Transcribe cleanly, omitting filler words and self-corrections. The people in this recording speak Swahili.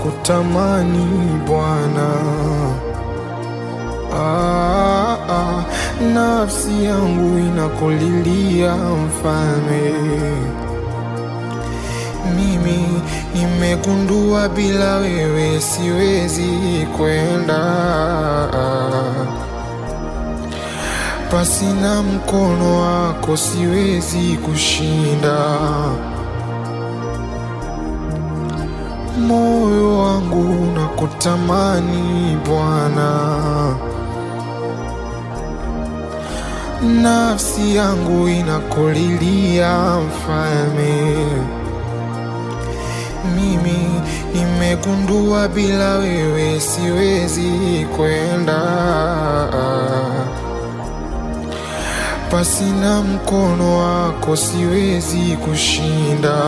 nakutamani Bwana. Nafsi yangu inakulilia Mfalme. Mimi nimegundua bila wewe siwezi kwenda, pasina mkono wako siwezi kushinda. Moyo wangu unakutamani Bwana, nafsi yangu inakulilia Mfalme. Mimi nimegundua bila wewe siwezi kwenda, pasina mkono wako siwezi kushinda.